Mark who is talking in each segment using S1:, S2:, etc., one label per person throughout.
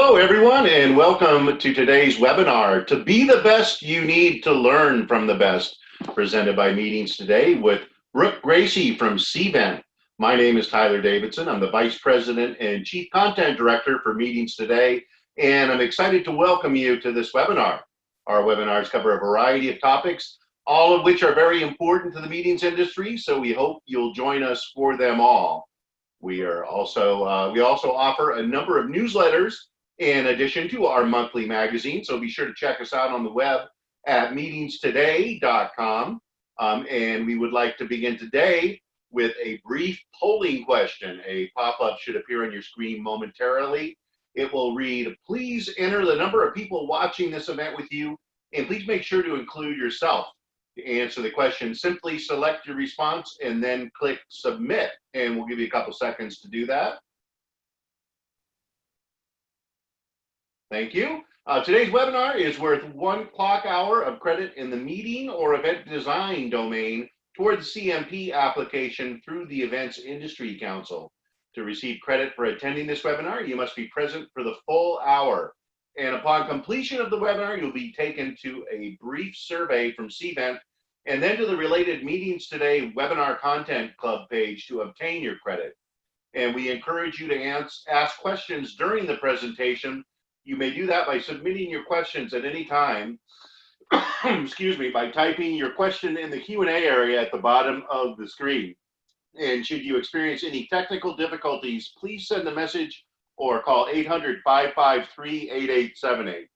S1: Hello, everyone, and welcome to today's webinar, To Be the Best, You Need to Learn from the Best, presented by Meetings Today with Brooke Gracie from Cvent. My name is Tyler Davidson. I'm the Vice President and Chief Content Director for Meetings Today, and I'm excited to welcome you to this webinar. Our webinars cover a variety of topics, all of which are very important to the meetings industry, so we hope you'll join us for them all. We also offer a number of newsletters in addition to our monthly magazine, so be sure to check us out on the web at meetingstoday.com. And we would like to begin today with a brief polling question. A pop-up should appear on your screen momentarily. It will read, please enter the number of people watching this event with you, and please make sure to include yourself. To answer the question, simply select your response and then click submit, and we'll give you a couple seconds to do that. Thank you. Today's webinar is worth 1 clock hour of credit in the meeting or event design domain toward the CMP application through the Events Industry Council. To receive credit for attending this webinar, you must be present for the full hour. And upon completion of the webinar, you'll be taken to a brief survey from Cvent and then to the related Meetings Today Webinar Content Club page to obtain your credit. And we encourage you to ask questions during the presentation. You may do that by submitting your questions at any time, excuse me, by typing your question in the Q&A area at the bottom of the screen. And should you experience any technical difficulties, please send a message or call 800-553-8878.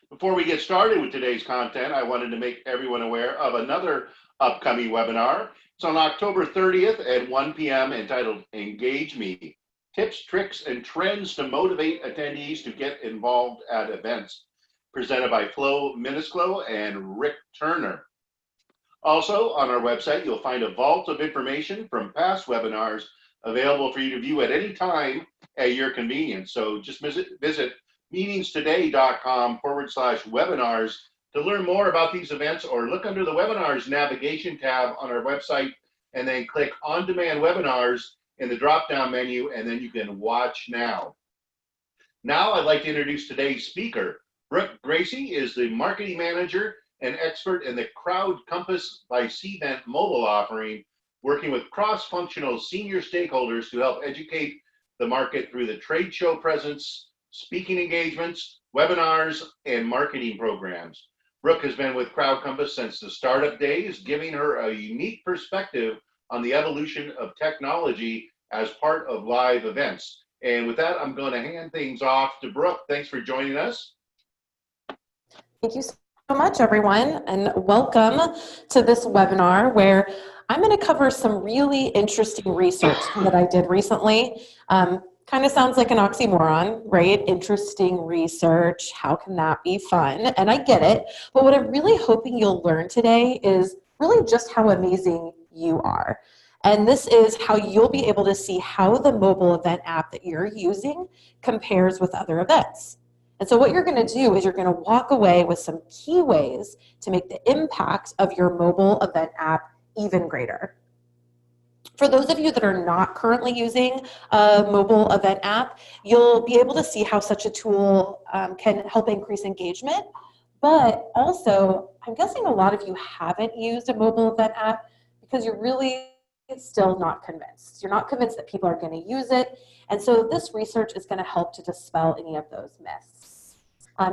S1: Before we get started with today's content, I wanted to make everyone aware of another upcoming webinar. It's on October 30th at 1 p.m. entitled Engage Me, Tips, Tricks, and Trends to Motivate Attendees to Get Involved at Events, presented by Flo Minisklo and Rick Turner. Also, on our website, you'll find a vault of information from past webinars available for you to view at any time at your convenience. So just visit meetingstoday.com/webinars to learn more about these events, or look under the webinars navigation tab on our website and then click on demand webinars in the drop down menu, and then you can watch now. Now I'd like to introduce today's speaker. Brooke Gracie is the marketing manager and expert in the Crowd Compass by Cvent mobile offering, working with cross-functional senior stakeholders to help educate the market through the trade show presence, speaking engagements, webinars, and marketing programs. Brooke has been with Crowd Compass since the startup days, giving her a unique perspective on the evolution of technology as part of live events. And with that, I'm going to hand things off to Brooke. Thanks for joining us.
S2: Thank you so much, everyone, and welcome to this webinar where I'm going to cover some really interesting research that I did recently. Kind of sounds like an oxymoron, right? Interesting research, how can that be fun? And I get it, but what I'm really hoping you'll learn today is really just how amazing you are. And this is how you'll be able to see how the mobile event app that you're using compares with other events. And so what you're going to do is you're going to walk away with some key ways to make the impact of your mobile event app even greater. For those of you that are not currently using a mobile event app, you'll be able to see how such a tool can help increase engagement. But also, I'm guessing a lot of you haven't used a mobile event app because you're really still not convinced. You're not convinced that people are going to use it. And so this research is going to help to dispel any of those myths.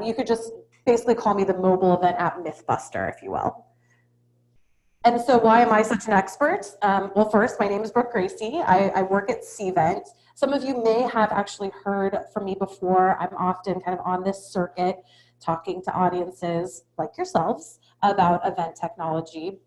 S2: You could just basically call me the mobile event app mythbuster, if you will. And so why am I such an expert? Well, first, my name is Brooke Gracie. I work at Cvent. Some of you may have actually heard from me before. I'm often kind of on this circuit talking to audiences like yourselves about event technology.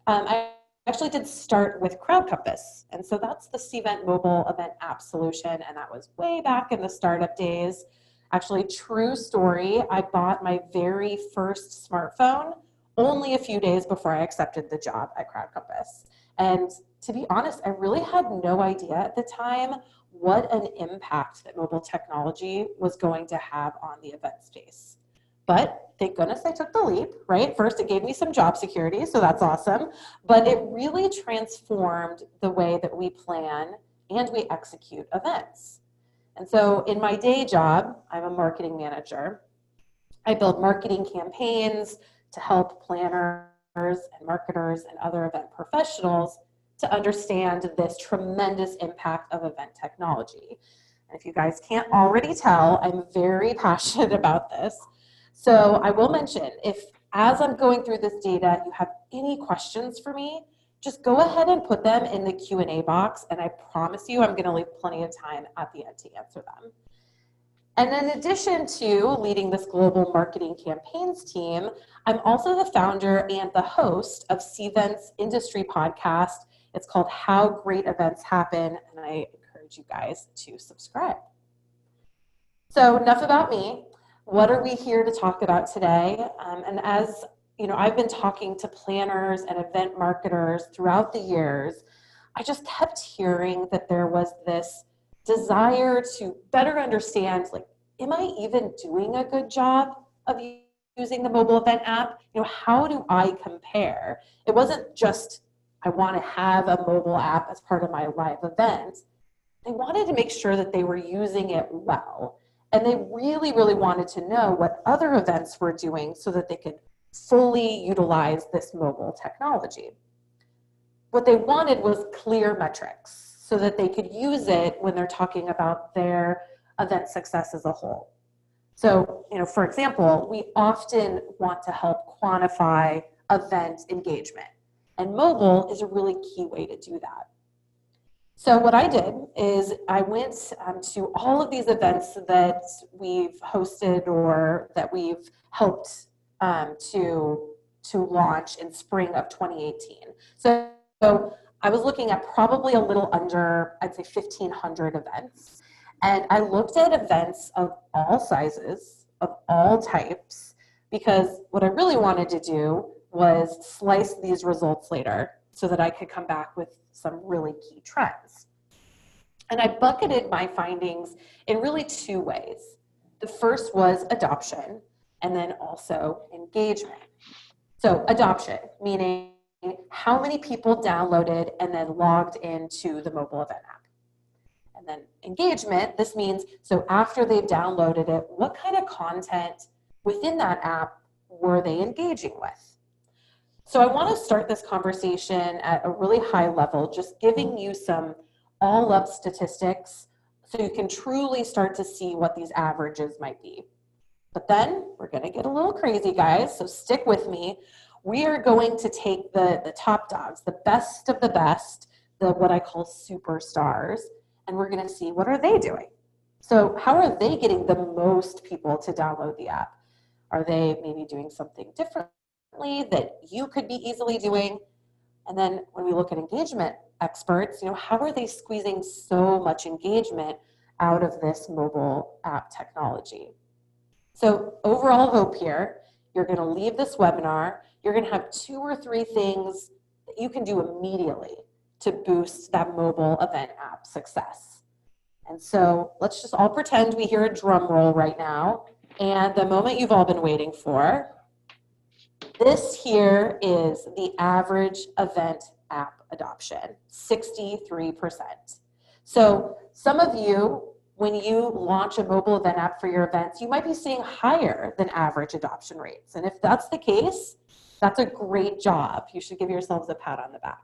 S2: I actually did start with Crowd Compass. And so that's the Cvent mobile event app solution. And that was way back in the startup days. Actually, true story, I bought my very first smartphone only a few days before I accepted the job at Crowd Compass. And to be honest, I really had no idea at the time what an impact that mobile technology was going to have on the event space. But thank goodness I took the leap, right? First, it gave me some job security, so that's awesome. But it really transformed the way that we plan and we execute events. And so in my day job, I'm a marketing manager. I build marketing campaigns to help planners and marketers and other event professionals to understand this tremendous impact of event technology. And if you guys can't already tell, I'm very passionate about this. So I will mention, if as I'm going through this data, you have any questions for me, just go ahead and put them in the Q&A box, and I promise you I'm going to leave plenty of time at the end to answer them. And in addition to leading this global marketing campaigns team, I'm also the founder and the host of Cvent's industry podcast. It's called How Great Events Happen, and I encourage you guys to subscribe. So enough about me. What are we here to talk about today? And as you know, I've been talking to planners and event marketers throughout the years. I just kept hearing that there was this desire to better understand, like, am I even doing a good job of using the mobile event app? You know, how do I compare? It wasn't just, I want to have a mobile app as part of my live event. They wanted to make sure that they were using it well. And they really, really wanted to know what other events were doing so that they could fully utilize this mobile technology. What they wanted was clear metrics so that they could use it when they're talking about their event success as a whole. So, you know, for example, we often want to help quantify event engagement, and mobile is a really key way to do that. So what I did is I went to all of these events that we've hosted or that we've helped to launch in spring of 2018. So I was looking at probably a little under, I'd say 1,500 events. And I looked at events of all sizes, of all types, because what I really wanted to do was slice these results later so that I could come back with some really key trends. And I bucketed my findings in really two ways. The first was adoption, and then also engagement. So adoption, meaning how many people downloaded and then logged into the mobile event app. And then engagement, this means, so after they've downloaded it, what kind of content within that app were they engaging with? So I want to start this conversation at a really high level, just giving you some all-up statistics so you can truly start to see what these averages might be. But then we're going to get a little crazy, guys, so stick with me. We are going to take the top dogs, the best of the best, the what I call superstars, and we're going to see what are they doing. So how are they getting the most people to download the app? Are they maybe doing something differently that you could be easily doing? And then when we look at engagement experts, you know, how are they squeezing so much engagement out of this mobile app technology? So overall hope here, you're going to leave this webinar, you're going to have 2 or 3 things that you can do immediately to boost that mobile event app success. And so let's just all pretend we hear a drum roll right now, and the moment you've all been waiting for. This here is the average event app adoption, 63%. So some of you, when you launch a mobile event app for your events, you might be seeing higher than average adoption rates. And if that's the case, that's a great job. You should give yourselves a pat on the back.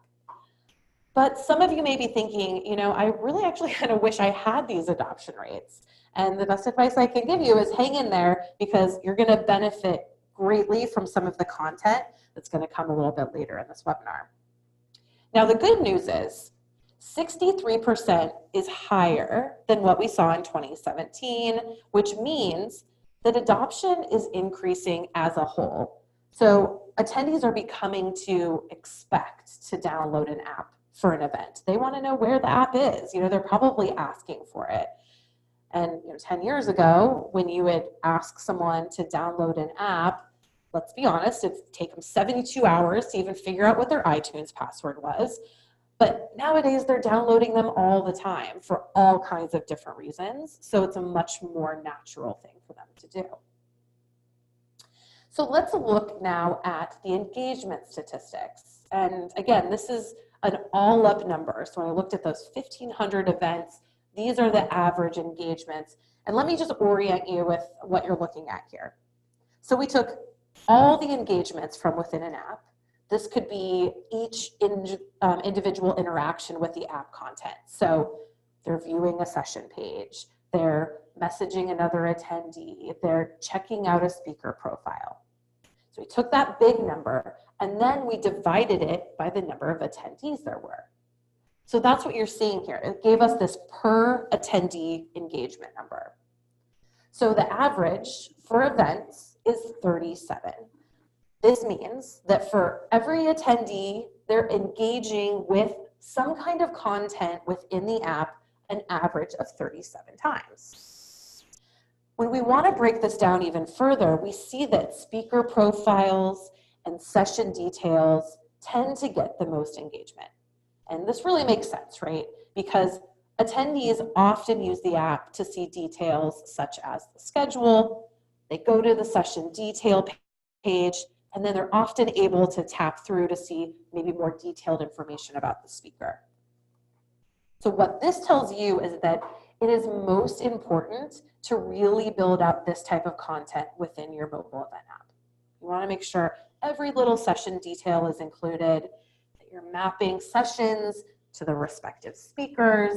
S2: But some of you may be thinking, you know, I really actually kind of wish I had these adoption rates. And the best advice I can give you is hang in there, because you're going to benefit greatly from some of the content that's going to come a little bit later in this webinar. Now, the good news is 63% is higher than what we saw in 2017, which means that adoption is increasing as a whole. So attendees are becoming to expect to download an app for an event. They want to know where the app is. You know, they're probably asking for it. And 10 years ago, when you would ask someone to download an app, let's be honest, it'd take them 72 hours to even figure out what their iTunes password was. But nowadays, they're downloading them all the time for all kinds of different reasons. So it's a much more natural thing for them to do. So let's look now at the engagement statistics. And again, this is an all-up number. So when I looked at those 1,500 events, these are the average engagements. And let me just orient you with what you're looking at here. So we took all the engagements from within an app. This could be each individual interaction with the app content. So they're viewing a session page, they're messaging another attendee, they're checking out a speaker profile. So we took that big number and then we divided it by the number of attendees there were. So that's what you're seeing here. It gave us this per attendee engagement number. So the average for events is 37. This means that for every attendee, they're engaging with some kind of content within the app an average of 37 times. When we want to break this down even further, we see that speaker profiles and session details tend to get the most engagement. And this really makes sense, right? Because attendees often use the app to see details such as the schedule, they go to the session detail page, and then they're often able to tap through to see maybe more detailed information about the speaker. So what this tells you is that it is most important to really build out this type of content within your mobile event app. You want to make sure every little session detail is included, that you're mapping sessions to the respective speakers,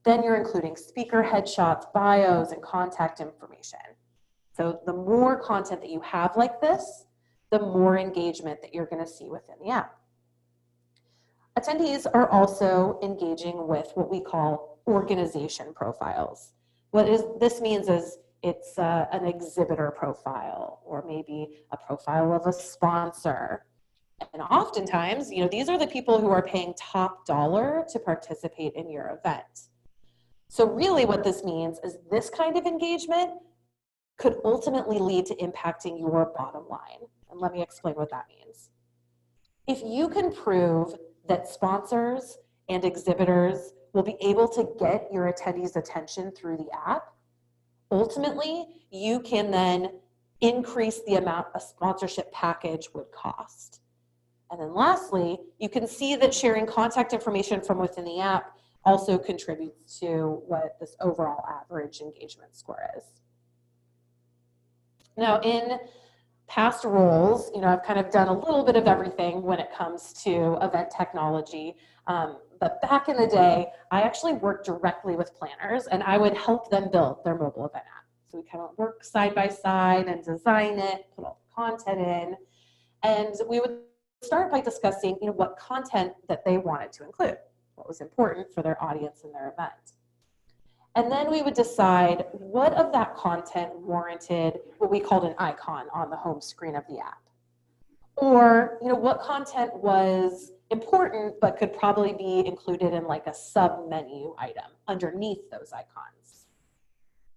S2: then you're including speaker headshots, bios, and contact information. So the more content that you have like this, the more engagement that you're going to see within the app. Attendees are also engaging with what we call organization profiles. This means is it's an exhibitor profile or maybe a profile of a sponsor. And oftentimes, these are the people who are paying top dollar to participate in your event. So really what this means is this kind of engagement could ultimately lead to impacting your bottom line. And let me explain what that means. If you can prove that sponsors and exhibitors will be able to get your attendees' attention through the app, ultimately, you can then increase the amount a sponsorship package would cost. And then lastly, you can see that sharing contact information from within the app also contributes to what this overall average engagement score is. Now, in past roles, I've kind of done a little bit of everything when it comes to event technology. But back in the day, I actually worked directly with planners and I would help them build their mobile event app. So we kind of work side by side and design it, put all the content in, and we would start by discussing what content that they wanted to include, what was important for their audience and their event. And then we would decide what of that content warranted what we called an icon on the home screen of the app. Or, what content was important but could probably be included in like a sub-menu item underneath those icons.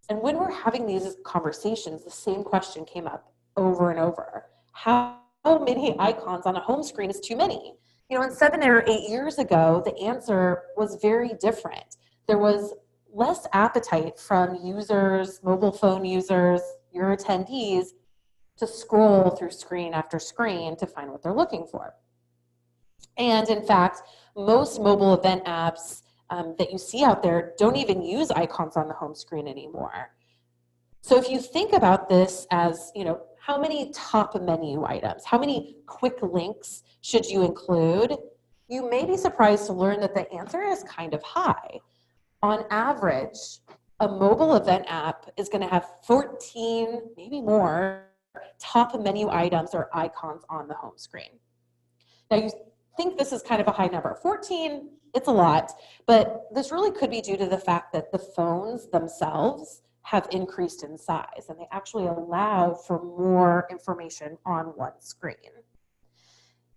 S2: And when we're having these conversations, the same question came up over and over. How many icons on a home screen is too many? And 7 or 8 years ago, the answer was very different. There was less appetite from users, mobile phone users, your attendees, to scroll through screen after screen to find what they're looking for. And in fact, most mobile event apps that you see out there don't even use icons on the home screen anymore. So if you think about this as, how many top menu items, how many quick links should you include, you may be surprised to learn that the answer is kind of high. On average, a mobile event app is going to have 14, maybe more, top menu items or icons on the home screen. Now, you think this is kind of a high number. 14, it's a lot, but this really could be due to the fact that the phones themselves have increased in size and they actually allow for more information on one screen.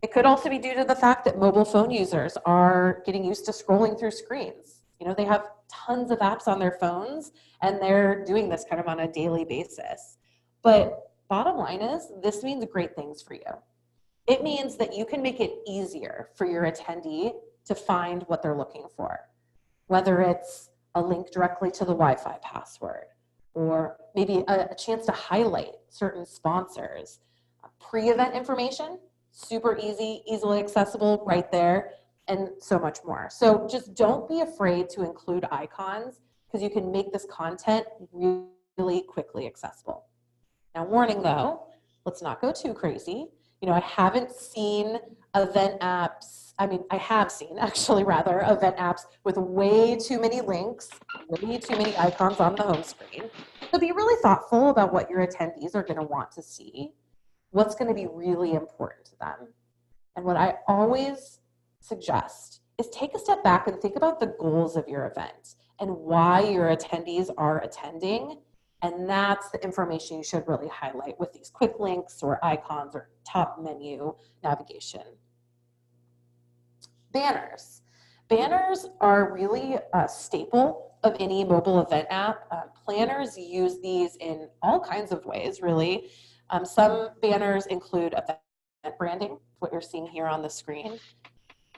S2: It could also be due to the fact that mobile phone users are getting used to scrolling through screens. They have tons of apps on their phones and they're doing this kind of on a daily basis. But bottom line is, this means great things for you. It means that you can make it easier for your attendee to find what they're looking for, whether it's a link directly to the Wi-Fi password, or maybe a chance to highlight certain sponsors. Pre-event information, super easy, easily accessible right there. and so much more. So just don't be afraid to include icons because you can make this content really quickly accessible. Now, warning though, let's not go too crazy. I haven't seen event apps. I have seen actually rather event apps with way too many links, way too many icons on the home screen. So be really thoughtful about what your attendees are going to want to see, what's going to be really important to them. And what I always suggest is take a step back and think about the goals of your event and why your attendees are attending. And that's the information you should really highlight with these quick links or icons or top menu navigation. Banners. Banners are really a staple of any mobile event app. Planners use these in all kinds of ways, really. Some banners include event branding, what you're seeing here on the screen.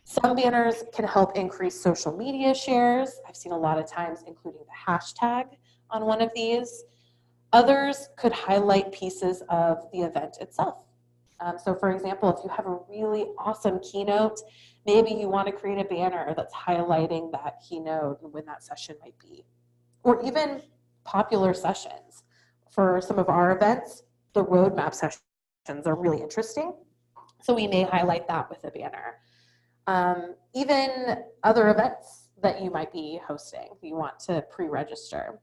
S2: Some banners can help increase social media shares. I've seen a lot of times including the hashtag on one of these. Others could highlight pieces of the event itself. So for example, if you have a really awesome keynote, maybe you want to create a banner that's highlighting that keynote and when that session might be. Or even popular sessions. For some of our events, the roadmap sessions are really interesting. So we may highlight that with a banner. Even other events that you might be hosting, you want to pre-register.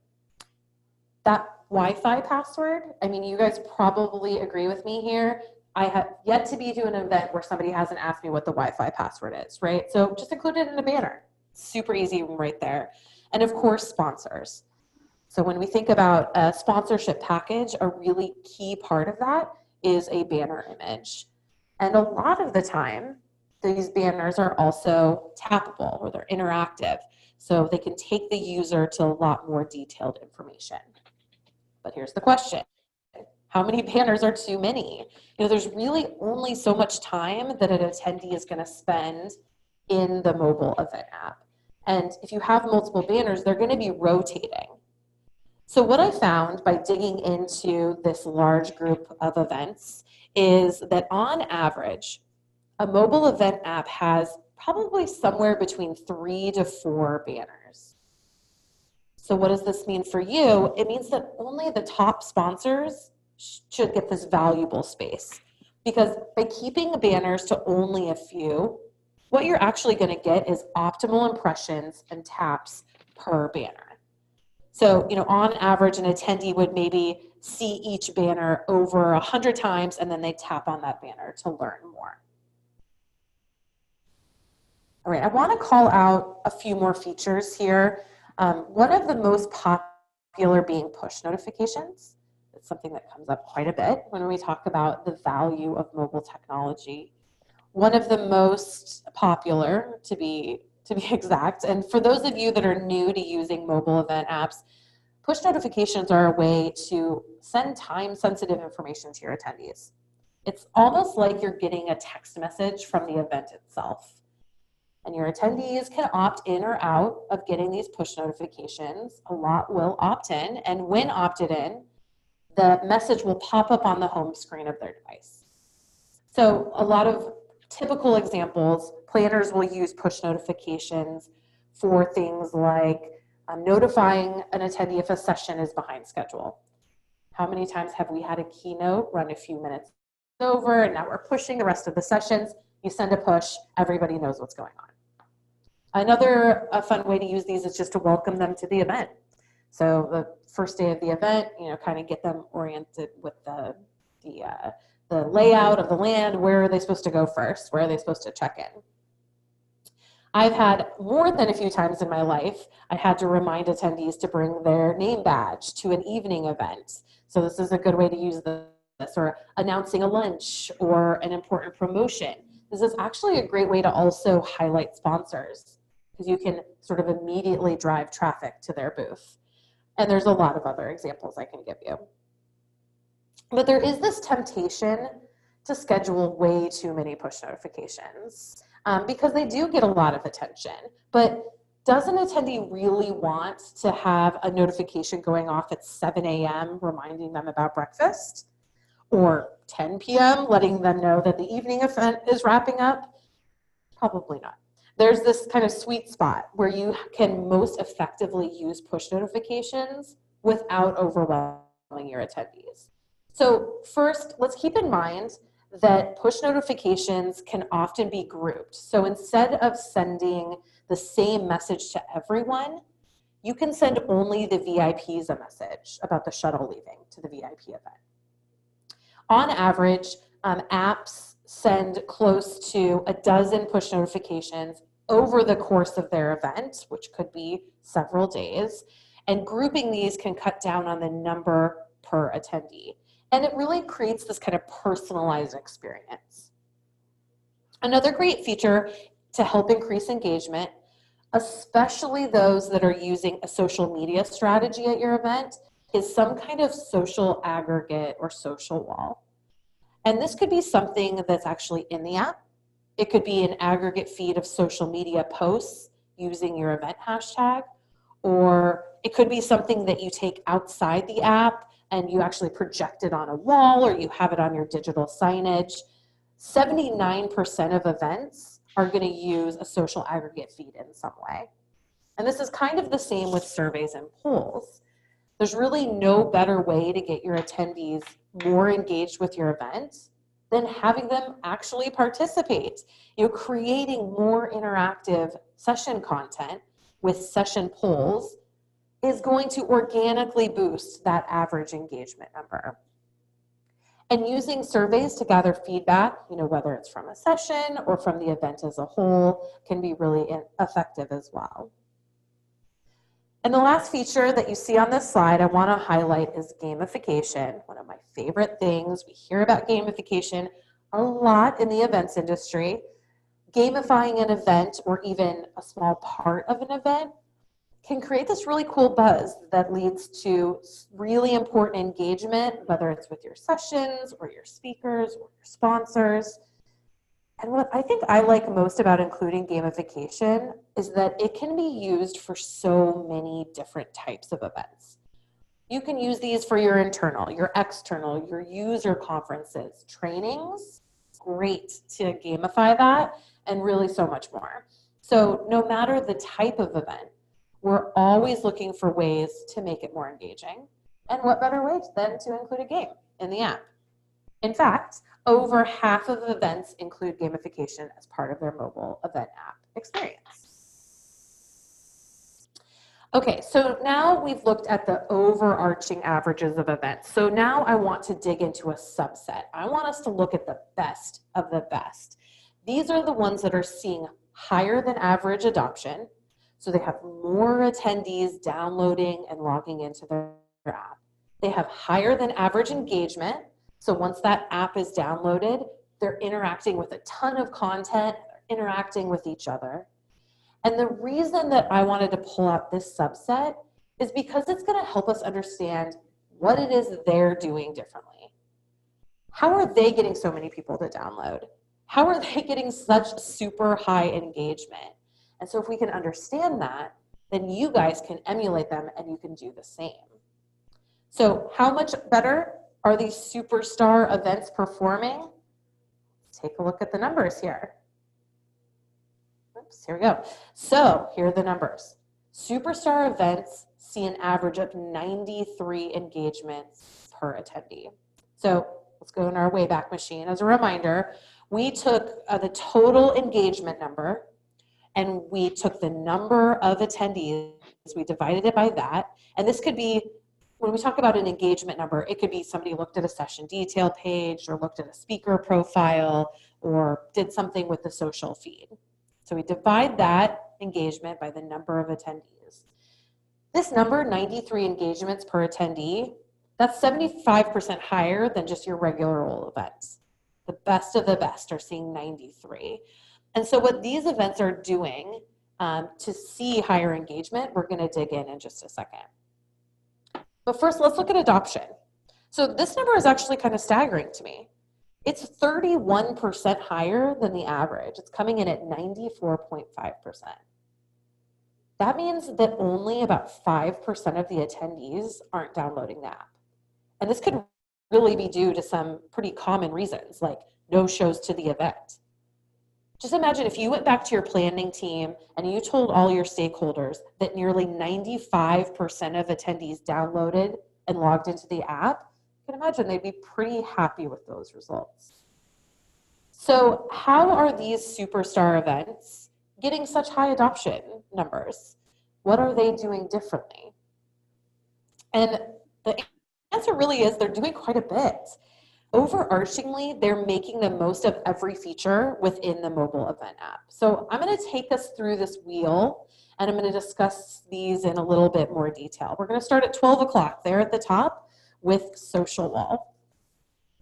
S2: That Wi-Fi password, you guys probably agree with me here. I have yet to be to an event where somebody hasn't asked me what the Wi-Fi password is, right? So just include it in a banner. Super easy right there. And of course, sponsors. So when we think about a sponsorship package, a really key part of that is a banner image. And a lot of the time, these banners are also tappable or they're interactive. So they can take the user to a lot more detailed information. But here's the question. How many banners are too many? There's really only so much time that an attendee is going to spend in the mobile event app. And if you have multiple banners, they're going to be rotating. So what I found by digging into this large group of events is that on average, a mobile event app has probably somewhere between 3 to 4 banners. So what does this mean for you? It means that only the top sponsors should get this valuable space. Because by keeping banners to only a few, what you're actually going to get is optimal impressions and taps per banner. So, on average, an attendee would maybe see each banner over 100 times and then they tap on that banner to learn more. All right, I want to call out a few more features here. One of the most popular being push notifications. It's something that comes up quite a bit when we talk about the value of mobile technology. One of the most popular, to be exact, and for those of you that are new to using mobile event apps, push notifications are a way to send time-sensitive information to your attendees. It's almost like you're getting a text message from the event itself. And your attendees can opt in or out of getting these push notifications. A lot will opt in, and when opted in, the message will pop up on the home screen of their device. So a lot of typical examples, planners will use push notifications for things like notifying an attendee if a session is behind schedule. How many times have we had a keynote run a few minutes over and now we're pushing the rest of the sessions? You send a push, everybody knows what's going on. Another fun way to use these is just to welcome them to the event. So the first day of the event, kind of get them oriented with the layout of the land. Where are they supposed to go first? Where are they supposed to check in? I've had more than a few times in my life, I had to remind attendees to bring their name badge to an evening event. So this is a good way to use this, or announcing a lunch or an important promotion. This is actually a great way to also highlight sponsors because you can sort of immediately drive traffic to their booth. And there's a lot of other examples I can give you. But there is this temptation to schedule way too many push notifications because they do get a lot of attention. But does an attendee really want to have a notification going off at 7 a.m. reminding them about breakfast? Or 10 p.m. letting them know that the evening event is wrapping up? Probably not. there's this kind of sweet spot where you can most effectively use push notifications without overwhelming your attendees. So first, let's keep in mind that push notifications can often be grouped. So instead of sending the same message to everyone, you can send only the VIPs a message about the shuttle leaving to the VIP event. On average, apps send close to a dozen push notifications over the course of their event, which could be several days, and grouping these can cut down on the number per attendee. And it really creates this kind of personalized experience. Another great feature to help increase engagement, especially those that are using a social media strategy at your event, is some kind of social aggregate or social wall. And this could be something that's actually in the app. It could be an aggregate feed of social media posts using your event hashtag, or it could be something that you take outside the app and you actually project it on a wall or you have it on your digital signage. 79% of events are going to use a social aggregate feed in some way. And this is kind of the same with surveys and polls. There's really no better way to get your attendees more engaged with your event than having them actually participate. Creating more interactive session content with session polls is going to organically boost that average engagement number. And using surveys to gather feedback, whether it's from a session or from the event as a whole, can be really effective as well. And the last feature that you see on this slide I want to highlight is gamification. One of my favorite things. We hear about gamification a lot in the events industry. Gamifying an event or even a small part of an event can create this really cool buzz that leads to really important engagement, whether it's with your sessions or your speakers or your sponsors. And what I think I like most about including gamification is that it can be used for so many different types of events. You can use these for your internal, your external, your user conferences, trainings. Great to gamify that, and really so much more. So no matter the type of event, we're always looking for ways to make it more engaging. And what better way than to include a game in the app? In fact, over half of events include gamification as part of their mobile event app experience. Okay, so now we've looked at the overarching averages of events. So now I want to dig into a subset. I want us to look at the best of the best. These are the ones that are seeing higher than average adoption. So they have more attendees downloading and logging into their app. They have higher than average engagement. So once that app is downloaded, they're interacting with a ton of content, they're interacting with each other. And the reason that I wanted to pull out this subset is because it's going to help us understand what it is they're doing differently. How are they getting so many people to download? How are they getting such super high engagement? And so if we can understand that, then you guys can emulate them and you can do the same. So how much better are these superstar events performing? Take a look at the numbers here. Oops, here we go. So here are the numbers. Superstar events see an average of 93 engagements per attendee. So let's go in our Wayback Machine. As a reminder, we took the total engagement number and we took the number of attendees, we divided it by that. And this could be, when we talk about an engagement number, it could be somebody looked at a session detail page or looked at a speaker profile or did something with the social feed. So we divide that engagement by the number of attendees. This number, 93 engagements per attendee, that's 75% higher than just your regular old events. The best of the best are seeing 93. And so what these events are doing to see higher engagement, we're going to dig in just a second. But first, let's look at adoption. So this number is actually kind of staggering to me. It's 31% higher than the average. It's coming in at 94.5%. That means that only about 5% of the attendees aren't downloading the app. And this could really be due to some pretty common reasons, like no shows to the event. Just imagine if you went back to your planning team and you told all your stakeholders that nearly 95% of attendees downloaded and logged into the app, you can imagine they'd be pretty happy with those results. So how are these superstar events getting such high adoption numbers? What are they doing differently? And the answer really is they're doing quite a bit. Overarchingly, they're making the most of every feature within the mobile event app. So I'm going to take us through this wheel, and I'm going to discuss these in a little bit more detail. We're going to start at 12 o'clock there at the top with Social Wall.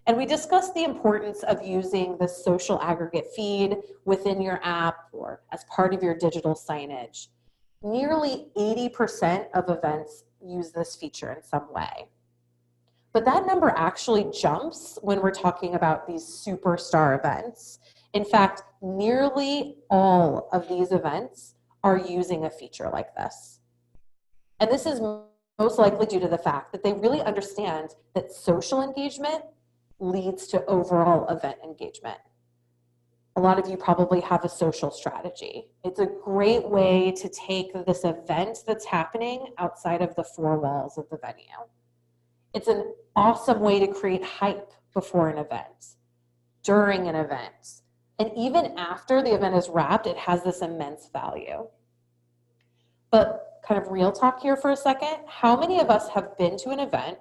S2: And we discussed the importance of using the social aggregate feed within your app or as part of your digital signage. Nearly 80% of events use this feature in some way. But that number actually jumps when we're talking about these superstar events. In fact, nearly all of these events are using a feature like this. And this is most likely due to the fact that they really understand that social engagement leads to overall event engagement. A lot of you probably have a social strategy. It's a great way to take this event that's happening outside of the four walls of the venue. It's an awesome way to create hype before an event, during an event, and even after the event is wrapped, it has this immense value. But kind of real talk here for a second, how many of us have been to an event,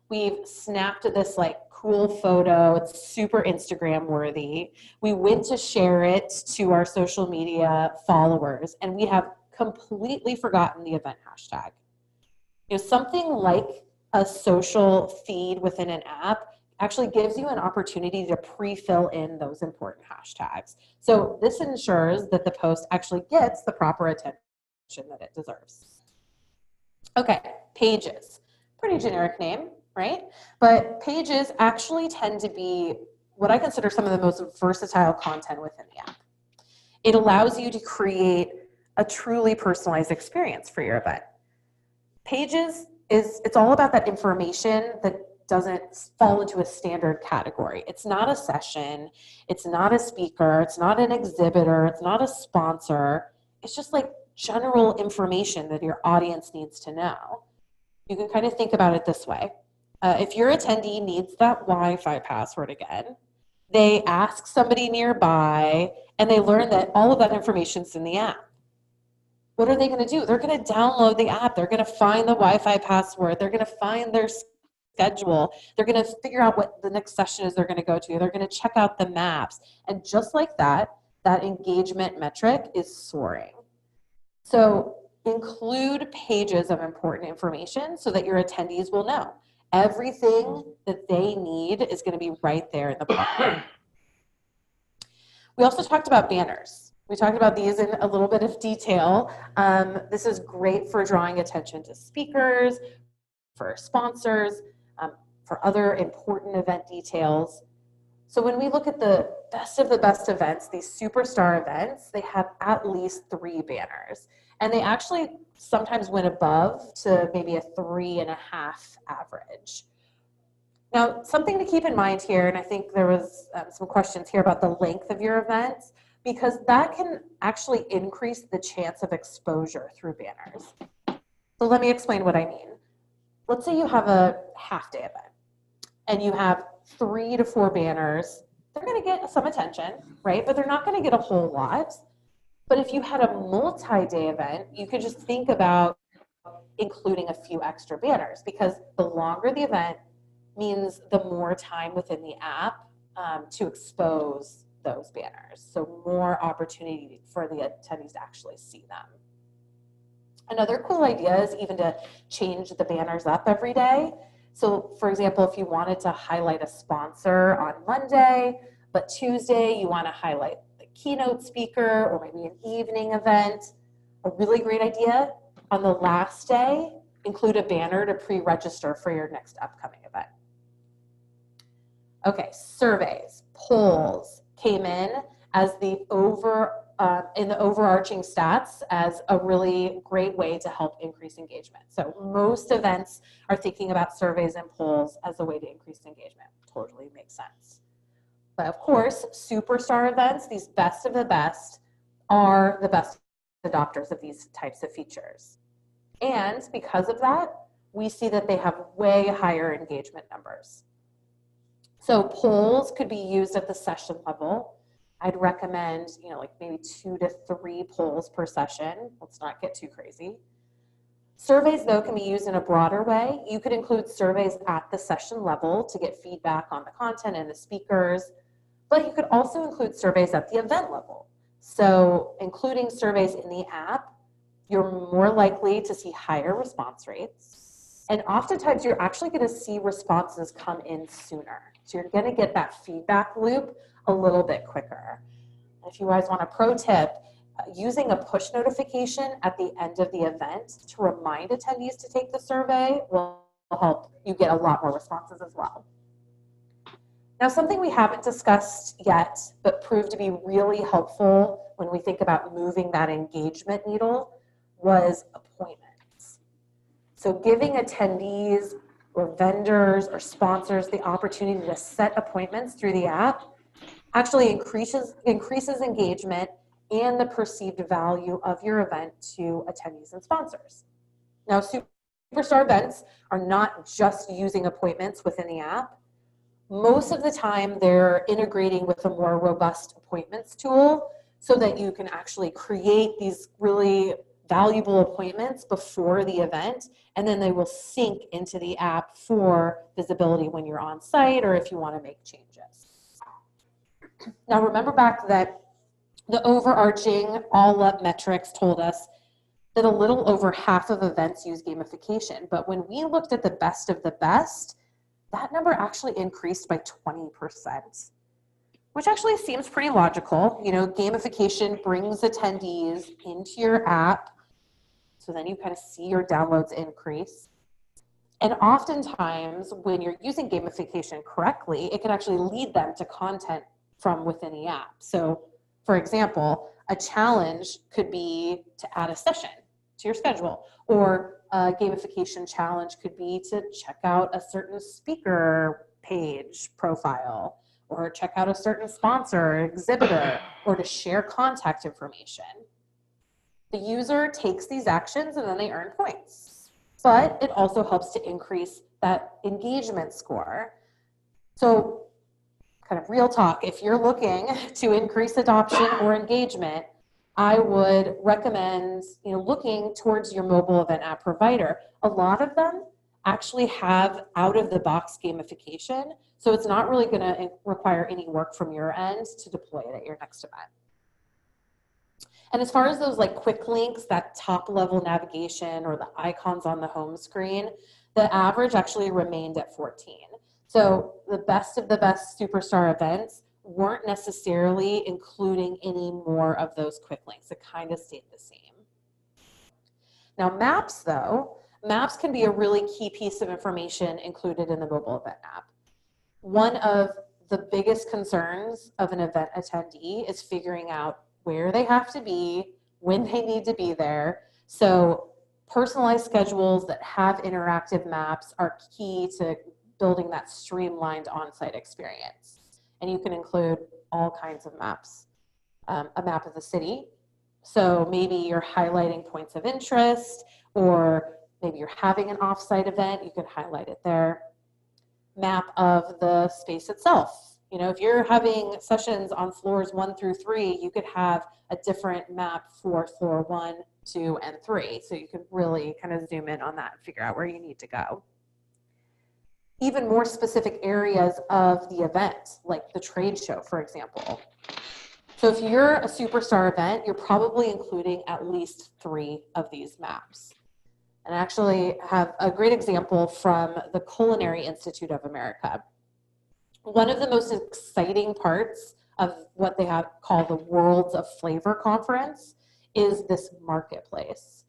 S2: we've snapped this like cool photo, it's super Instagram worthy, we went to share it to our social media followers, and we have completely forgotten the event hashtag. You know, something like a social feed within an app actually gives you an opportunity to pre-fill in those important hashtags. So this ensures that the post actually gets the proper attention that it deserves. Okay, pages. Pretty generic name, right? But pages actually tend to be what I consider some of the most versatile content within the app. It allows you to create a truly personalized experience for your event. Pages it's all about that information that doesn't fall into a standard category. It's not a session, it's not a speaker, it's not an exhibitor, it's not a sponsor. It's just like general information that your audience needs to know. You can kind of think about it this way. If your attendee needs that Wi-Fi password again, they ask somebody nearby and they learn that all of that information's in the app. What are they going to do? They're going to download the app. They're going to find the Wi-Fi password. They're going to find their schedule. They're going to figure out what the next session is they're going to go to. They're going to check out the maps. And just like that, that engagement metric is soaring. So include pages of important information so that your attendees will know. Everything that they need is going to be right there in the platform. We also talked about banners. We talked about these in a little bit of detail. This is great for drawing attention to speakers, for sponsors, for other important event details. So when we look at the best of the best events, these superstar events, they have at least 3 banners. And they actually sometimes went above to maybe a 3.5 average. Now, something to keep in mind here, and I think there was some questions here about the length of your events, because that can actually increase the chance of exposure through banners. So let me explain what I mean. Let's say you have a half-day event, and you have 3 to 4 banners. They're going to get some attention, right? But they're not going to get a whole lot. But if you had a multi-day event, you could just think about including a few extra banners, because the longer the event means the more time within the app to expose those banners. So more opportunity for the attendees to actually see them. Another cool idea is even to change the banners up every day. So for example, if you wanted to highlight a sponsor on Monday, but Tuesday you want to highlight the keynote speaker or maybe an evening event, a really great idea, on the last day, include a banner to pre-register for your next upcoming event. Okay, surveys, polls came in as the overarching stats as a really great way to help increase engagement. So most events are thinking about surveys and polls as a way to increase engagement. Totally makes sense. But of course, superstar events, these best of the best, are the best adopters of these types of features. And because of that, we see that they have way higher engagement numbers. So polls could be used at the session level. I'd recommend, like maybe 2 to 3 polls per session. Let's not get too crazy. Surveys, though, can be used in a broader way. You could include surveys at the session level to get feedback on the content and the speakers, but you could also include surveys at the event level. So including surveys in the app, you're more likely to see higher response rates. And oftentimes you're actually going to see responses come in sooner. So you're going to get that feedback loop a little bit quicker. If you guys want a pro tip, using a push notification at the end of the event to remind attendees to take the survey will help you get a lot more responses as well. Now, something we haven't discussed yet, but proved to be really helpful when we think about moving that engagement needle, was appointments. So giving attendees or vendors or sponsors the opportunity to set appointments through the app actually increases engagement and the perceived value of your event to attendees and sponsors. Now, superstar events are not just using appointments within the app. Most of the time, they're integrating with a more robust appointments tool so that you can actually create these really valuable appointments before the event, and then they will sync into the app for visibility when you're on site or if you want to make changes. Now, remember back that the overarching all-up metrics told us that a little over half of events use gamification, but when we looked at the best of the best, that number actually increased by 20%, which actually seems pretty logical. Gamification brings attendees into your app, so then you kind of see your downloads increase. And oftentimes, when you're using gamification correctly, it can actually lead them to content from within the app. So, for example, a challenge could be to add a session to your schedule, or a gamification challenge could be to check out a certain speaker page profile, or check out a certain sponsor or exhibitor, or to share contact information. The user takes these actions and then they earn points. But it also helps to increase that engagement score. So, kind of real talk, if you're looking to increase adoption or engagement, I would recommend looking towards your mobile event app provider. A lot of them actually have out-of-the-box gamification, so it's not really going to require any work from your end to deploy it at your next event. And as far as those quick links, that top-level navigation or the icons on the home screen, the average actually remained at 14. So the best of the best superstar events weren't necessarily including any more of those quick links. It kind of stayed the same. Now maps, though, maps can be a really key piece of information included in the mobile event app. One of the biggest concerns of an event attendee is figuring out where they have to be, when they need to be there. So personalized schedules that have interactive maps are key to building that streamlined on-site experience. And you can include all kinds of maps. A map of the city. So maybe you're highlighting points of interest, or maybe you're having an off-site event, you could highlight it there. Map of the space itself. If you're having sessions on floors 1 through 3, you could have a different map for floor 1, 2, and 3. So you can really kind of zoom in on that and figure out where you need to go. Even more specific areas of the event, like the trade show, for example. So if you're a superstar event, you're probably including at least 3 of these maps. And I actually have a great example from the Culinary Institute of America. One of the most exciting parts of what they call the Worlds of Flavor Conference is this marketplace.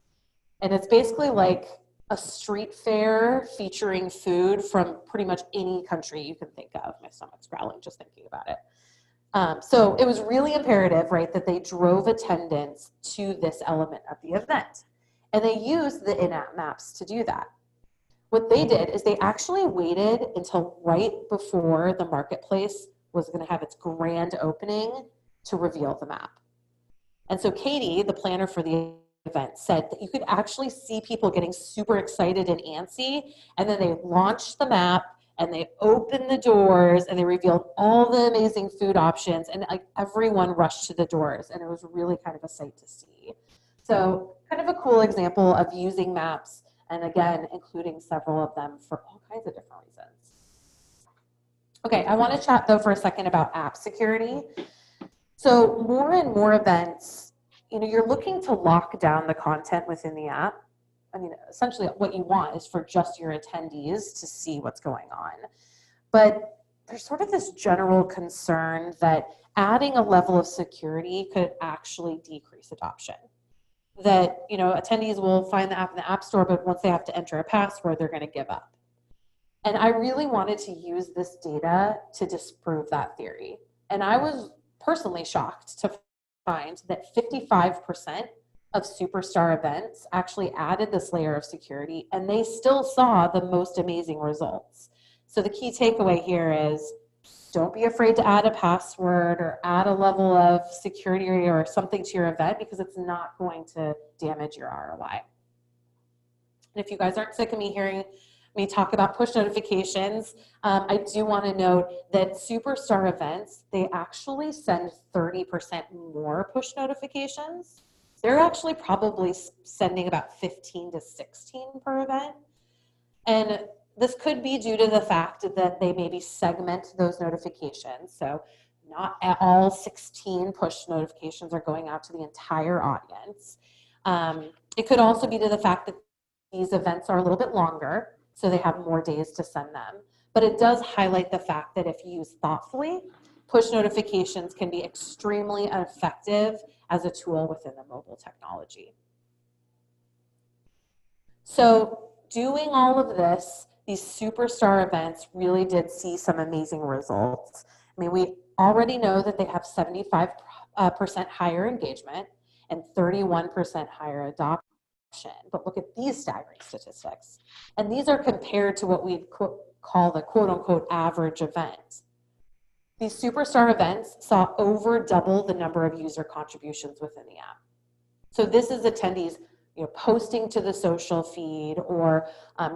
S2: And it's basically like a street fair featuring food from pretty much any country you can think of. My stomach's growling just thinking about it. So it was really imperative, right, that they drove attendance to this element of the event. And they used the in-app maps to do that. What they did is they actually waited until right before the marketplace was going to have its grand opening to reveal the map. And so Katie, the planner for the event, said that you could actually see people getting super excited and antsy, and then they launched the map and they opened the doors and they revealed all the amazing food options, and like everyone rushed to the doors, and it was really kind of a sight to see. So kind of a cool example of using maps, and again, including several of them for all kinds of different reasons. Okay, I want to chat though for a second about app security. So more and more events, you're looking to lock down the content within the app. I mean, essentially what you want is for just your attendees to see what's going on. But there's sort of this general concern that adding a level of security could actually decrease adoption. That, attendees will find the app in the App Store, but once they have to enter a password, they're going to give up. And I really wanted to use this data to disprove that theory. And I was personally shocked to find that 55% of superstar events actually added this layer of security, and they still saw the most amazing results. So the key takeaway here is don't be afraid to add a password or add a level of security or something to your event, because it's not going to damage your ROI. And if you guys aren't sick of me hearing me talk about push notifications, I do want to note that superstar events, they actually send 30% more push notifications. They're actually probably sending about 15 to 16 per event. And this could be due to the fact that they maybe segment those notifications. So not all 16 push notifications are going out to the entire audience. It could also be to the fact that these events are a little bit longer, so they have more days to send them. But it does highlight the fact that if used thoughtfully, push notifications can be extremely effective as a tool within the mobile technology. So doing all of this, these superstar events really did see some amazing results. I mean, we already know that they have 75% higher engagement and 31% higher adoption. But look at these staggering statistics. And these are compared to what we'd call the quote unquote average event. These superstar events saw over double the number of user contributions within the app. So this is attendees posting to the social feed or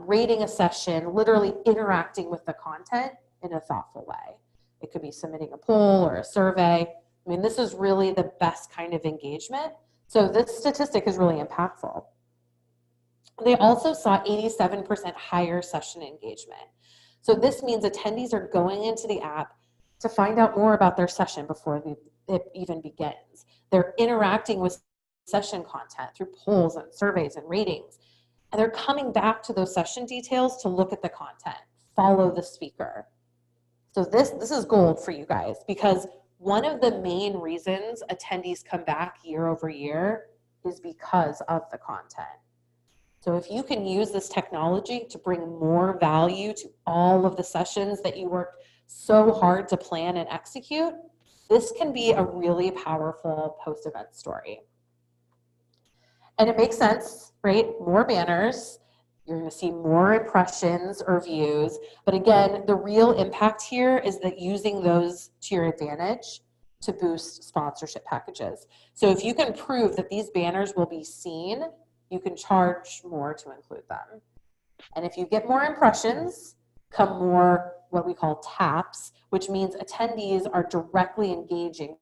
S2: rating a session, literally interacting with the content in a thoughtful way. It could be submitting a poll or a survey. I mean, this is really the best kind of engagement. So this statistic is really impactful. They also saw 87% higher session engagement. So this means attendees are going into the app to find out more about their session before it even begins. They're interacting with session content through polls and surveys and ratings. And they're coming back to those session details to look at the content, follow the speaker. So this is gold for you guys, because one of the main reasons attendees come back year over year is because of the content. So if you can use this technology to bring more value to all of the sessions that you worked so hard to plan and execute, this can be a really powerful post-event story. And it makes sense, right? More banners, you're going to see more impressions or views. But again, the real impact here is that using those to your advantage to boost sponsorship packages. So if you can prove that these banners will be seen, you can charge more to include them. And if you get more impressions, come more what we call taps, which means attendees are directly engaging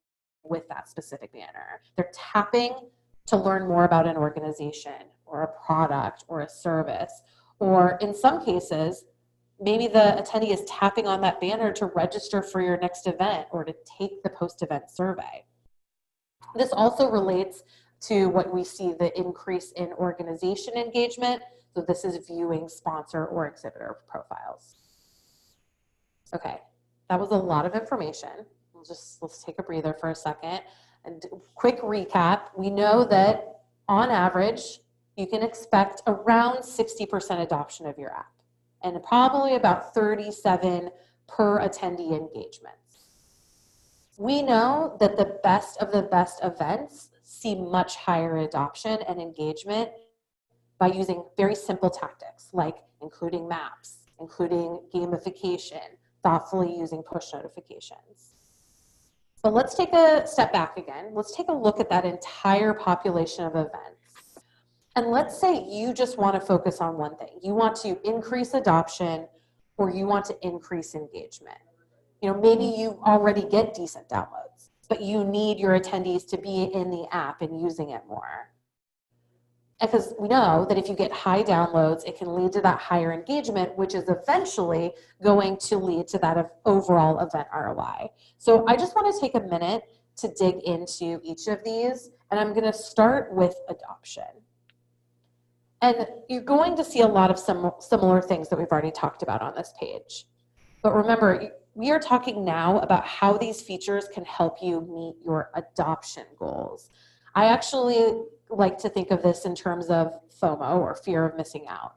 S2: with that specific banner. They're tapping to learn more about an organization or a product or a service. Or in some cases, maybe the attendee is tapping on that banner to register for your next event or to take the post-event survey. This also relates to what we see the increase in organization engagement. So this is viewing sponsor or exhibitor profiles. Okay, that was a lot of information. Let's take a breather for a second. And quick recap, we know that on average, you can expect around 60% adoption of your app and probably about 37 per attendee engagements. We know that the best of the best events see much higher adoption and engagement by using very simple tactics like including maps, including gamification, thoughtfully using push notifications. But let's take a step back again. Let's take a look at that entire population of events. And let's say you just want to focus on one thing. You want to increase adoption, or you want to increase engagement. Maybe you already get decent downloads, but you need your attendees to be in the app and using it more. Because we know that if you get high downloads, it can lead to that higher engagement, which is eventually going to lead to that overall event ROI. So I just want to take a minute to dig into each of these, and I'm going to start with adoption. And you're going to see a lot of similar things that we've already talked about on this page. But remember, we are talking now about how these features can help you meet your adoption goals. I actually like to think of this in terms of FOMO, or fear of missing out.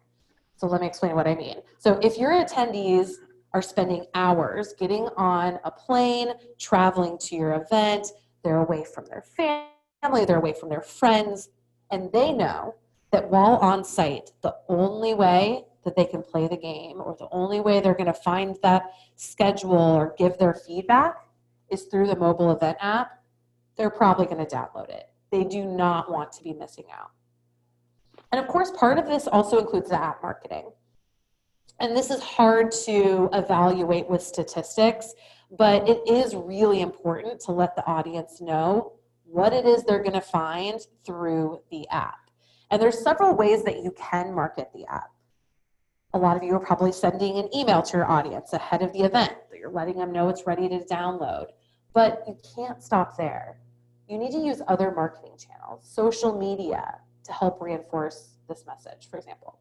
S2: So let me explain what I mean. So if your attendees are spending hours getting on a plane, traveling to your event, they're away from their family, they're away from their friends, and they know that while on site, the only way that they can play the game, or the only way they're going to find that schedule or give their feedback, is through the mobile event app, they're probably going to download it. They do not want to be missing out. And of course, part of this also includes the app marketing. And this is hard to evaluate with statistics, but it is really important to let the audience know what it is they're going to find through the app. And there's several ways that you can market the app. A lot of you are probably sending an email to your audience ahead of the event that you're letting them know it's ready to download. But you can't stop there. You need to use other marketing channels, social media, to help reinforce this message, for example.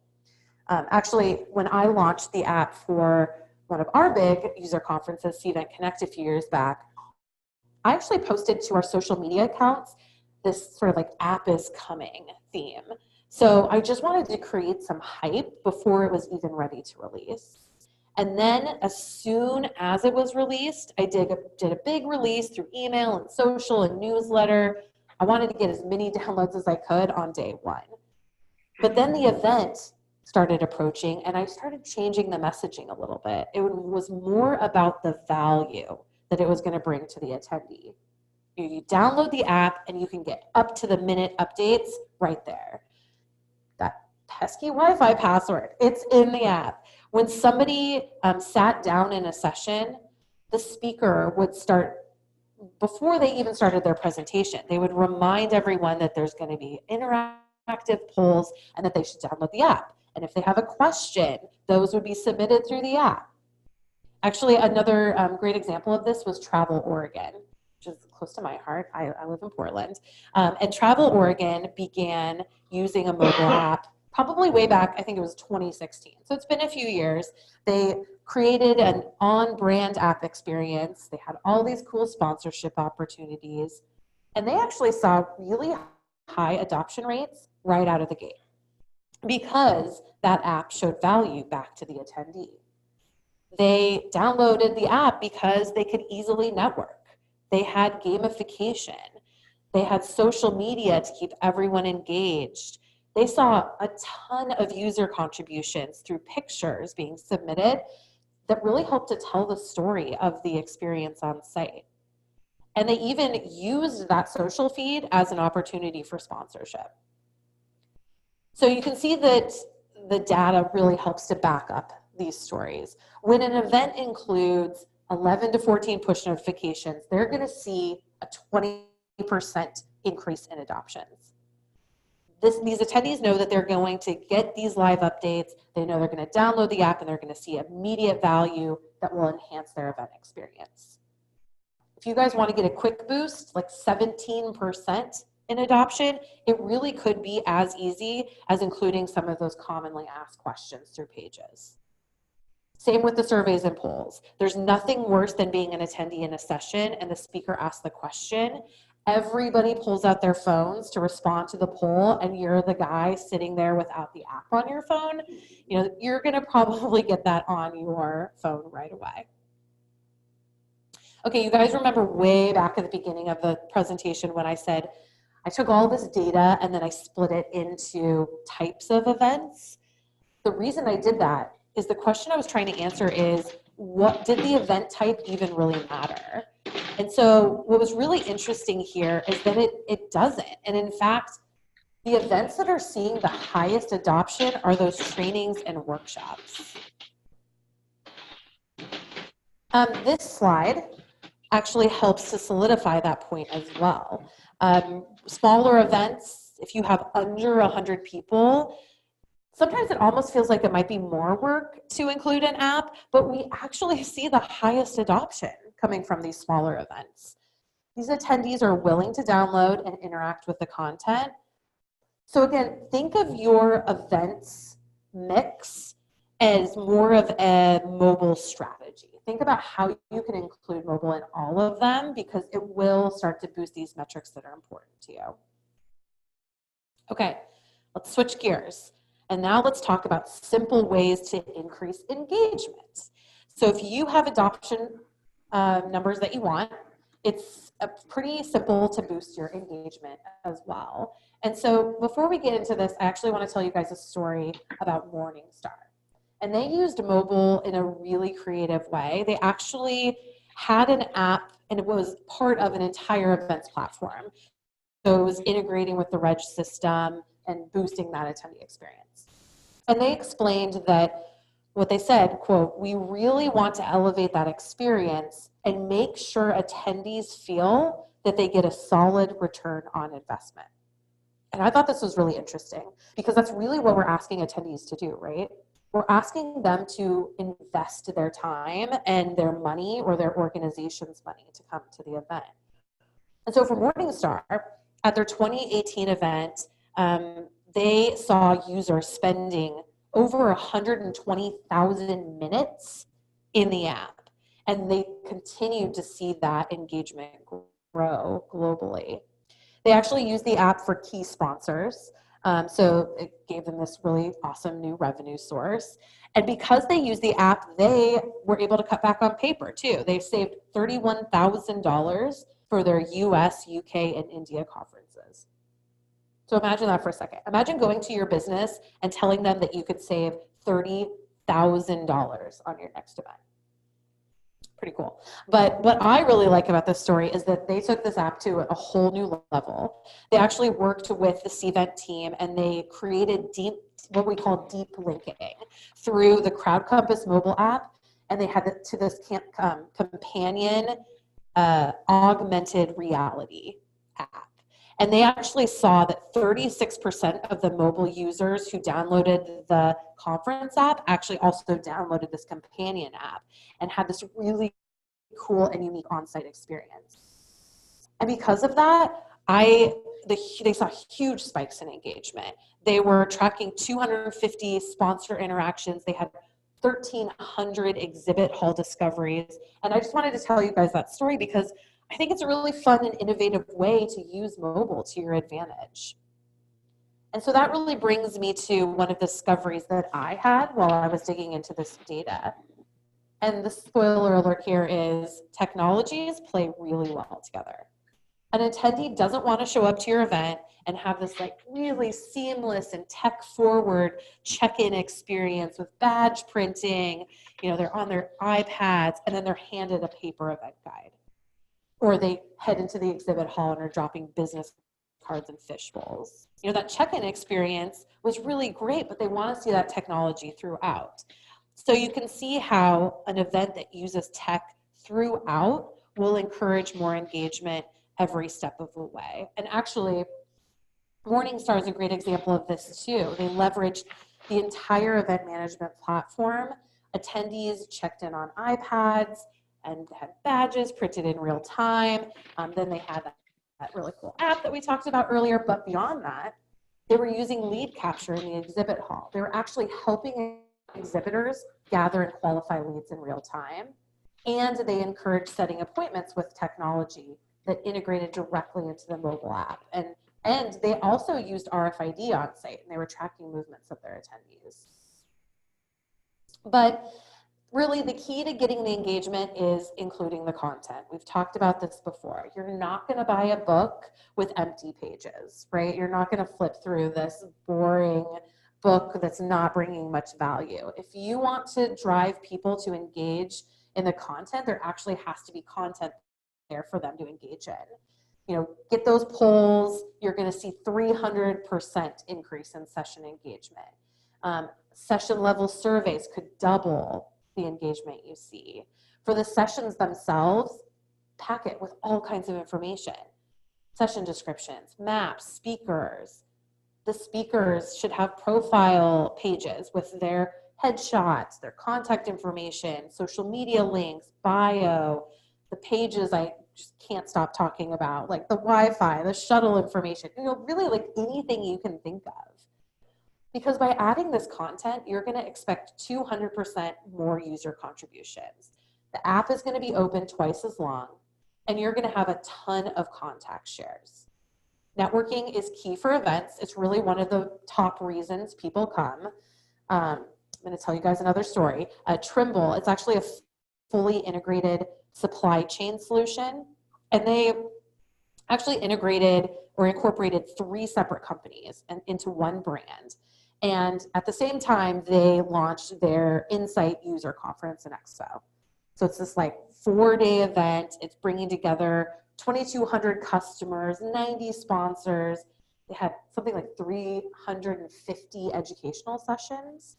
S2: Actually, when I launched the app for one of our big user conferences, Cvent Connect, a few years back, I actually posted to our social media accounts this sort of like app is coming theme. So I just wanted to create some hype before it was even ready to release. And then as soon as it was released, I did a big release through email and social and newsletter. I wanted to get as many downloads as I could on day one. But then the event started approaching, and I started changing the messaging a little bit. It was more about the value that it was going to bring to the attendee. You download the app, and you can get up-to-the-minute updates right there. That pesky Wi-Fi password, it's in the app. When somebody sat down in a session, the speaker would start, before they even started their presentation, they would remind everyone that there's going to be interactive polls and that they should download the app. And if they have a question, those would be submitted through the app. Actually, another great example of this was Travel Oregon, which is close to my heart. I live in Portland. And Travel Oregon began using a mobile app probably way back, I think it was 2016. So it's been a few years. They created an on-brand app experience. They had all these cool sponsorship opportunities. And they actually saw really high adoption rates right out of the gate because that app showed value back to the attendee. They downloaded the app because they could easily network. They had gamification. They had social media to keep everyone engaged. They saw a ton of user contributions through pictures being submitted that really helped to tell the story of the experience on site. And they even used that social feed as an opportunity for sponsorship. So you can see that the data really helps to back up these stories. When an event includes 11 to 14 push notifications, they're going to see a 20% increase in adoptions. These attendees know that they're going to get these live updates. They know they're going to download the app and they're going to see immediate value that will enhance their event experience. If you guys want to get a quick boost, like 17% in adoption, it really could be as easy as including some of those commonly asked questions through pages. Same with the surveys and polls. There's nothing worse than being an attendee in a session and the speaker asks the question. Everybody pulls out their phones to respond to the poll, and you're the guy sitting there without the app on your phone. You're going to probably get that on your phone right away. Okay, you guys remember way back at the beginning of the presentation when I said I took all this data and then I split it into types of events? The reason I did that is the question I was trying to answer is, what did the event type even really matter? And so what was really interesting here is that it doesn't. And in fact, the events that are seeing the highest adoption are those trainings and workshops. This slide actually helps to solidify that point as well. Smaller events, if you have under 100 people, sometimes it almost feels like it might be more work to include an app, but we actually see the highest adoption coming from these smaller events. These attendees are willing to download and interact with the content. So again, think of your events mix as more of a mobile strategy. Think about how you can include mobile in all of them, because it will start to boost these metrics that are important to you. Okay, let's switch gears. And now let's talk about simple ways to increase engagement. So if you have adoption numbers that you want, it's pretty simple to boost your engagement as well. And so before we get into this, I actually want to tell you guys a story about Morningstar. And they used mobile in a really creative way. They actually had an app, and it was part of an entire events platform. So it was integrating with the Reg system and boosting that attendee experience. And they explained that what they said, quote, "We really want to elevate that experience and make sure attendees feel that they get a solid return on investment." And I thought this was really interesting, because that's really what we're asking attendees to do, right? We're asking them to invest their time and their money, or their organization's money, to come to the event. And so for Morningstar, at their 2018 event, they saw users spending over 120,000 minutes in the app. And they continued to see that engagement grow globally. They actually used the app for key sponsors. So it gave them this really awesome new revenue source. And because they used the app, they were able to cut back on paper too. They saved $31,000 for their US, UK, and India conferences. So imagine that for a second. Imagine going to your business and telling them that you could save $30,000 on your next event. Pretty cool. But what I really like about this story is that they took this app to a whole new level. They actually worked with the Cvent team, and they created what we call deep linking through the Crowd Compass mobile app, and they had to this companion augmented reality app. And they actually saw that 36% of the mobile users who downloaded the conference app actually also downloaded this companion app and had this really cool and unique on-site experience. And because of that, they saw huge spikes in engagement. They were tracking 250 sponsor interactions. They had 1,300 exhibit hall discoveries. And I just wanted to tell you guys that story because I think it's a really fun and innovative way to use mobile to your advantage. And so that really brings me to one of the discoveries that I had while I was digging into this data. And the spoiler alert here is technologies play really well together. An attendee doesn't want to show up to your event and have this like really seamless and tech forward check-in experience with badge printing. You know, they're on their iPads and then they're handed a paper event guide. Or they head into the exhibit hall and are dropping business cards and fish bowls. You know, that check-in experience was really great, but they want to see that technology throughout. So you can see how an event that uses tech throughout will encourage more engagement every step of the way. And actually, Morningstar is a great example of this too. They leveraged the entire event management platform. Attendees checked in on iPads and had badges printed in real time. Then they had that really cool app that we talked about earlier, but beyond that, they were using lead capture in the exhibit hall. They were actually helping exhibitors gather and qualify leads in real time. And they encouraged setting appointments with technology that integrated directly into the mobile app. And they also used RFID on site, and they were tracking movements of their attendees. But really, the key to getting the engagement is including the content. We've talked about this before. You're not going to buy a book with empty pages, right? You're not going to flip through this boring book that's not bringing much value. If you want to drive people to engage in the content, there actually has to be content there for them to engage in. You know, get those polls, you're going to see 300% increase in session engagement. Session level surveys could double the engagement you see. For the sessions themselves, pack it with all kinds of information. Session descriptions, maps, speakers. The speakers should have profile pages with their headshots, their contact information, social media links, bio, the pages I just can't stop talking about, like the Wi-Fi, the shuttle information, you know, really like anything you can think of. Because by adding this content, you're going to expect 200% more user contributions. The app is going to be open twice as long, and you're going to have a ton of contact shares. Networking is key for events. It's really one of the top reasons people come. I'm going to tell you guys another story. Trimble, it's actually a fully integrated supply chain solution, and they actually integrated or incorporated 3 separate companies into one brand. And at the same time, they launched their Insight User Conference and Expo. So it's this like 4-day event. It's bringing together 2,200 customers, 90 sponsors. They had something like 350 educational sessions.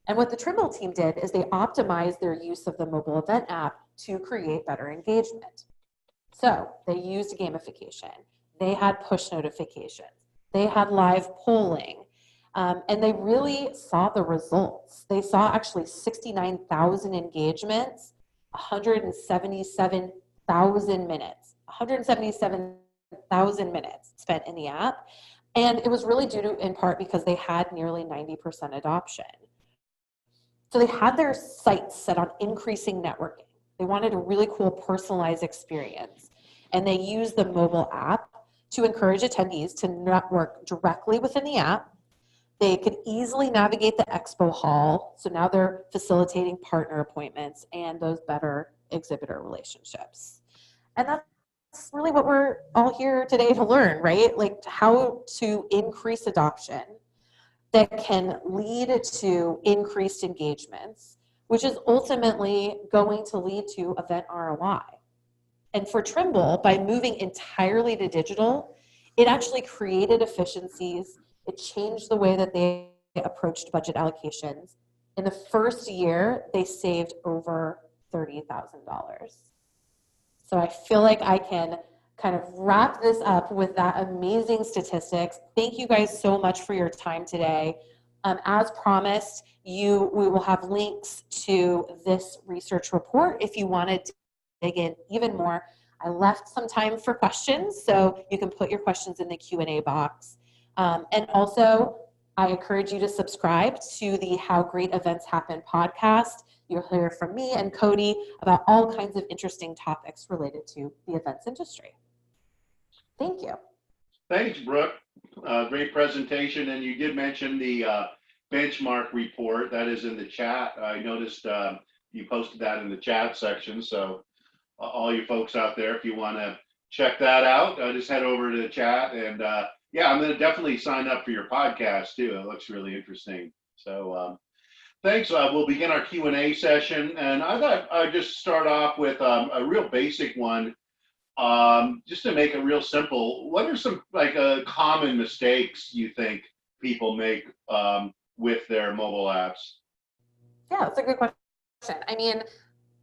S2: And what the Trimble team did is they optimized their use of the mobile event app to create better engagement. So they used gamification. They had push notifications. They had live polling. And they really saw the results. They saw actually 69,000 engagements, 177,000 minutes spent in the app. And it was really due to, in part, because they had nearly 90% adoption. So they had their sights set on increasing networking. They wanted a really cool personalized experience. And they used the mobile app to encourage attendees to network directly within the app. They could easily navigate the expo hall. So now they're facilitating partner appointments and those better exhibitor relationships. And that's really what we're all here today to learn, right? Like how to increase adoption that can lead to increased engagements, which is ultimately going to lead to event ROI. And for Trimble, by moving entirely to digital, it actually created efficiencies. It changed the way that they approached budget allocations. In the first year, they saved over $30,000. So I feel like I can kind of wrap this up with that amazing statistics. Thank you guys so much for your time today. As promised, we will have links to this research report if you wanted to dig in even more. I left some time for questions, so you can put your questions in the Q&A box. And also, I encourage you to subscribe to the How Great Events Happen podcast. You'll hear from me and Cody about all kinds of interesting topics related to the events industry. Thank you.
S1: Thanks, Brooke. Great presentation. And you did mention the benchmark report that is in the chat. I noticed you posted that in the chat section. So all you folks out there, if you want to check that out, just head over to the chat. And yeah, I'm going to definitely sign up for your podcast too. It looks really interesting. So thanks. We'll begin our Q&A session. And I thought I'd just start off with a real basic one. Just to make it real simple, what are some like common mistakes you think people make with their mobile apps?
S2: Yeah, that's a good question. I mean,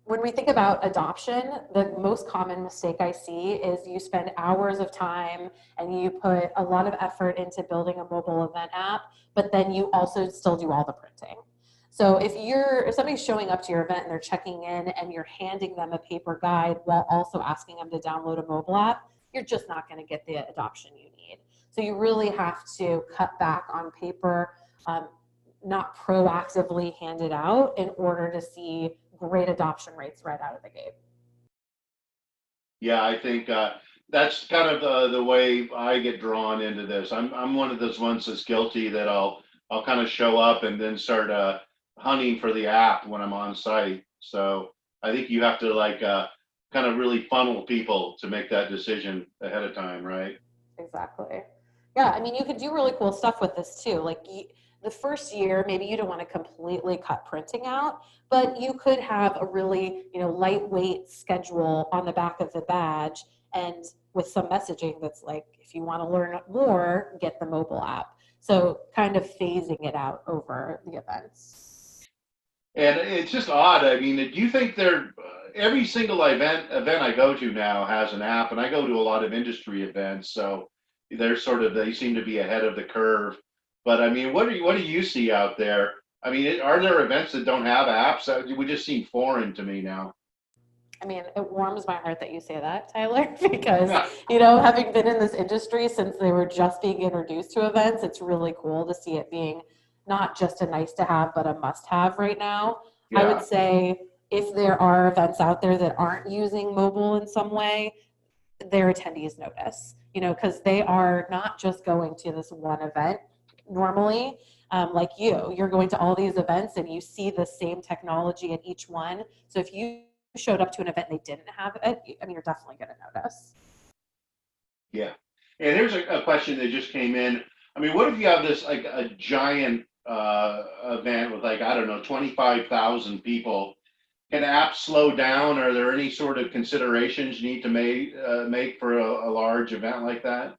S2: when we think about adoption, the most common mistake I see is you spend hours of time and you put a lot of effort into building a mobile event app, but then you also still do all the printing. So if somebody's showing up to your event and they're checking in and you're handing them a paper guide while also asking them to download a mobile app, you're just not going to get the adoption you need. So you really have to cut back on paper, not proactively hand it out in order to see great adoption rates right out of the gate.
S1: Yeah, I think that's kind of the way I get drawn into this. I'm one of those ones that's guilty that I'll kind of show up and then start hunting for the app when I'm on site. So I think you have to like kind of really funnel people to make that decision ahead of time, right?
S2: Exactly. Yeah, I mean, you could do really cool stuff with this too. Like the first year, maybe you don't want to completely cut printing out, but you could have a really, lightweight schedule on the back of the badge, and with some messaging that's like, if you want to learn more, get the mobile app. So kind of phasing it out over the events.
S1: And it's just odd. I mean, do you think every single event I go to now has an app, and I go to a lot of industry events, so they seem to be ahead of the curve. But I mean, what do you see out there? I mean, are there events that don't have apps? That would just seem foreign to me now.
S2: I mean, it warms my heart that you say that, Tyler, because,
S1: Yeah.
S2: having been in this industry since they were just being introduced to events, it's really cool to see it being not just a nice to have, but a must have right now. I would
S1: Yeah.
S2: say if there are events out there that aren't using mobile in some way, their attendees notice, because they are not just going to this one event normally. Like you're going to all these events and you see the same technology at each one. So if you showed up to an event and they didn't have it, I mean, you're definitely going to notice.
S1: Yeah. And here's a question that just came in. I mean, what if you have this like a giant event with, like, I don't know, 25,000 people? Can apps slow down? Are there any sort of considerations you need to make for a large event like that?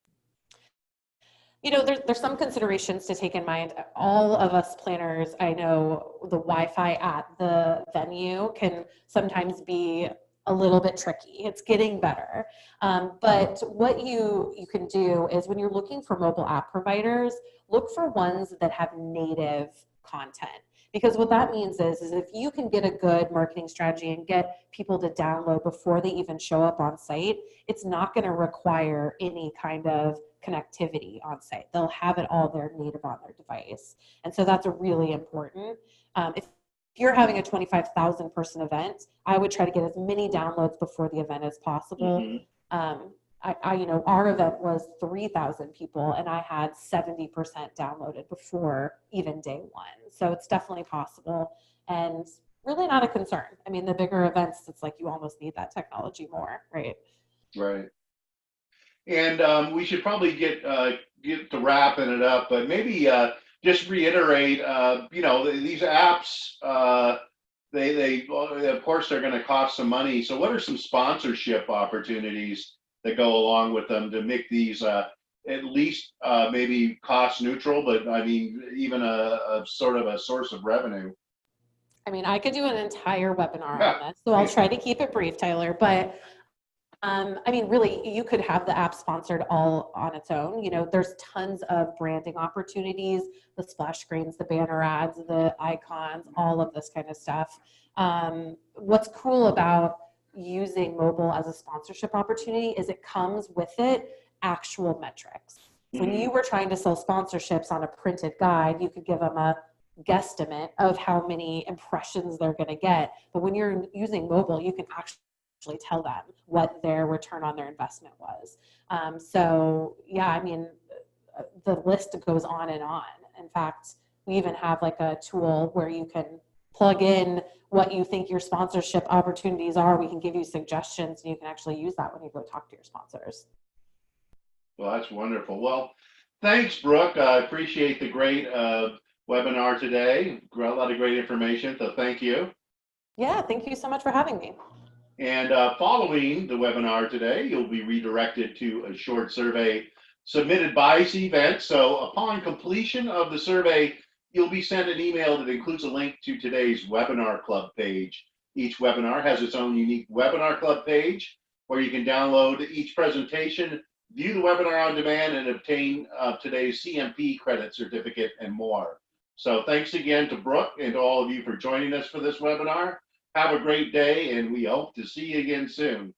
S2: There's some considerations to take in mind. All of us planners, I know the Wi-Fi at the venue can sometimes be a little bit tricky. It's getting better. But what you can do is when you're looking for mobile app providers, look for ones that have native content. Because what that means is if you can get a good marketing strategy and get people to download before they even show up on site, it's not going to require any kind of connectivity on site. They'll have it all there native on their device. And so that's a really important. If you're having a 25,000 person event, I would try to get as many downloads before the event as possible.
S1: Mhm.
S2: Our event was 3,000 people and I had 70% downloaded before even day one. So it's definitely possible and really not a concern. I mean, the bigger events, it's like you almost need that technology more, right?
S1: Right. And we should probably get to wrapping it up, but maybe just reiterate. These apps. They of course they're going to cost some money. So what are some sponsorship opportunities that go along with them to make these at least maybe cost neutral, but I mean even a sort of a source of revenue?
S2: I mean, I could do an entire webinar
S1: Yeah.
S2: on this, so I'll try to keep it brief, Tyler. But I mean, really, you could have the app sponsored all on its own. There's tons of branding opportunities, the splash screens, the banner ads, the icons, all of this kind of stuff. What's cool about using mobile as a sponsorship opportunity is it comes with it actual metrics. When you were trying to sell sponsorships on a printed guide, you could give them a guesstimate of how many impressions they're going to get. But when you're using mobile, you can actually tell them what their return on their investment was. So yeah, I mean, the list goes on and on. In fact, we even have like a tool where you can plug in what you think your sponsorship opportunities are. We can give you suggestions and you can actually use that when you go talk to your sponsors.
S1: Well, that's wonderful. Well, thanks, Brooke. I appreciate the great webinar today. A lot of great information, so thank you.
S2: Yeah, thank you so much for having me.
S1: And following the webinar today, you'll be redirected to a short survey submitted by Cvent. So upon completion of the survey, you'll be sent an email that includes a link to today's webinar club page. Each webinar has its own unique webinar club page where you can download each presentation, view the webinar on demand, and obtain today's CMP credit certificate and more. So thanks again to Brooke and to all of you for joining us for this webinar. Have a great day, and we hope to see you again soon.